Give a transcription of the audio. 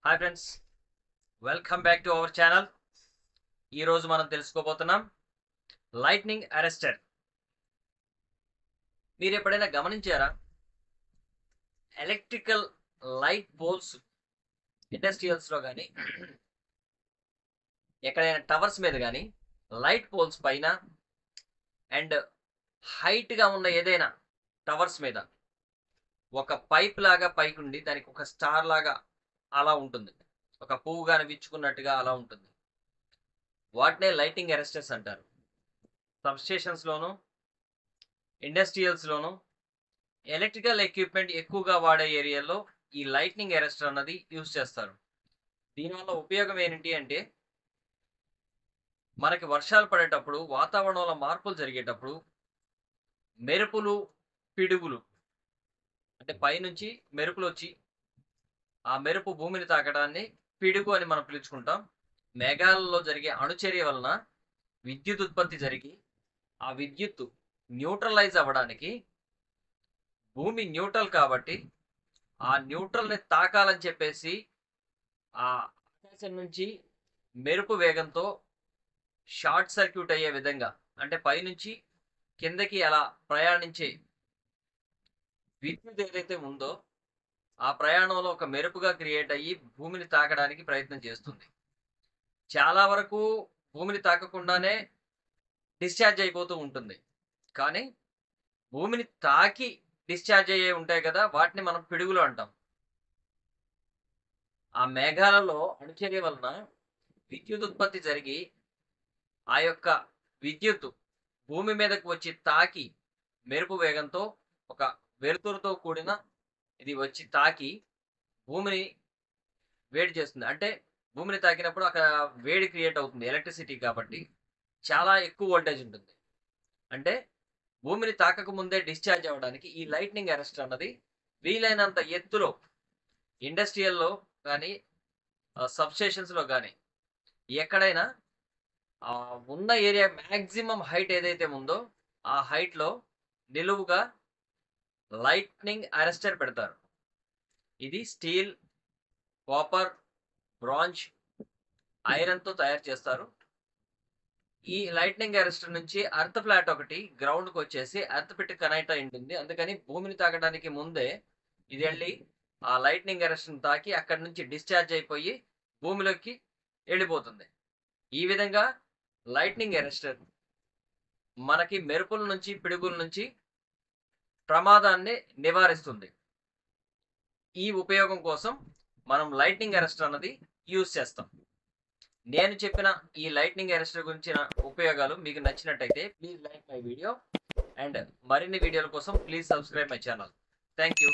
Hi friends, welcome back to our channel. ఈరోజు మనం తెలుసుకోబోతున్నాం లైట్నింగ్ అరెస్టర్. మీరు ఎప్పుడైనా గమనించారా? ఎలక్ట్రికల్ లైట్ పోల్స్ ఇండస్ట్రియల్స్లో కానీ ఎక్కడైనా టవర్స్ మీద కానీ లైట్ పోల్స్ పైన అండ్ హైట్గా ఉన్న ఏదైనా టవర్స్ మీద ఒక పైప్ లాగా పైకి ఉండి దానికి ఒక స్టార్ లాగా అలా ఉంటుంది, ఒక పువ్వు కానీ విచ్చుకున్నట్టుగా అలా ఉంటుంది. వాటినే లైటింగ్ అరెస్టర్స్ అంటారు. సబ్స్టేషన్స్లోను ఇండస్ట్రియల్స్లోను ఎలక్ట్రికల్ ఎక్విప్మెంట్ ఎక్కువగా వాడే ఏరియాలో ఈ లైట్నింగ్ అరెస్టర్ అన్నది యూజ్ చేస్తారు. దీనివల్ల ఉపయోగం ఏంటి అంటే, మనకి వర్షాలు పడేటప్పుడు వాతావరణంలో మార్పులు జరిగేటప్పుడు మెరుపులు, పిడుగులు అంటే పైనుంచి మెరుపులు వచ్చి ఆ మెరుపు భూమిని తాకడాన్ని పిడుగు అని మనం పిలుచుకుంటాం. మేఘాలలో జరిగే అణుచర్య వలన విద్యుత్ ఉత్పత్తి జరిగి ఆ విద్యుత్తు న్యూట్రలైజ్ అవ్వడానికి, భూమి న్యూట్రల్ కాబట్టి ఆ న్యూట్రల్ని తాకాలని చెప్పేసి ఆ ఆకాశం నుంచి మెరుపు వేగంతో షార్ట్ సర్క్యూట్ అయ్యే విధంగా, అంటే పైనుంచి కిందకి అలా ప్రయాణించే విద్యుత్ ఏదైతే ఉందో ఆ ప్రయాణంలో ఒక మెరుపుగా క్రియేట్ అయ్యి భూమిని తాకడానికి ప్రయత్నం చేస్తుంది. చాలా వరకు భూమిని తాకకుండానే డిశ్చార్జ్ అయిపోతూ ఉంటుంది. కానీ భూమిని తాకి డిశ్చార్జ్ అయ్యే ఉంటాయి కదా, వాటిని మనం పిడుగులు అంటాం. ఆ మేఘాలలో అణుచర్య వలన విద్యుత్ ఉత్పత్తి జరిగి ఆ యొక్క విద్యుత్ భూమి మీదకు వచ్చి తాకి మెరుపు వేగంతో ఒక వెలుతురుతో కూడిన ఇది వచ్చి తాకి భూమిని వేడి చేస్తుంది. అంటే భూమిని తాకినప్పుడు అక్కడ వేడి క్రియేట్ అవుతుంది, ఎలక్ట్రిసిటీ కాబట్టి చాలా ఎక్కువ వోల్టేజ్ ఉంటుంది. అంటే భూమిని తాకక ముందే డిశ్చార్జ్ అవ్వడానికి ఈ లైట్నింగ్ అరెస్టర్ అన్నది వీలైనంత ఎత్తులో ఇండస్ట్రియల్లో కానీ సబ్స్టేషన్స్లో కానీ ఎక్కడైనా ఉన్న ఏరియా మ్యాక్సిమం హైట్ ఏదైతే ఉందో ఆ హైట్లో నిలువుగా లైట్నింగ్ అరెస్టర్ పెడతారు. ఇది స్టీల్, కాపర్, బ్రాంజ్, ఐరన్తో తయారు చేస్తారు. ఈ లైట్నింగ్ అరెస్టర్ నుంచి అర్త్ ఫ్లాట్ ఒకటి గ్రౌండ్కి వచ్చేసి అర్త్ పిట్ కనెక్ట్ అయి ఉంటుంది. అందుకని భూమిని తాకడానికి ముందే ఇది వెళ్ళి ఆ లైట్నింగ్ అరెస్టర్ని తాకి అక్కడి నుంచి డిశ్చార్జ్ అయిపోయి భూమిలోకి వెళ్ళిపోతుంది. ఈ విధంగా లైట్నింగ్ అరెస్టర్ మనకి మెరుపుల నుంచి, పిడుగుల నుంచి ప్రమాదాన్ని నివారిస్తుంది. ఈ ఉపయోగం కోసం మనం లైట్నింగ్ అరెస్టర్ అన్నది యూజ్ చేస్తాం. నేను చెప్పిన ఈ లైట్నింగ్ అరెస్టర్ గురించిన ఉపయోగాలు మీకు నచ్చినట్టయితే please like my video and మరిన్ని వీడియోల కోసం please subscribe my channel. Thank you.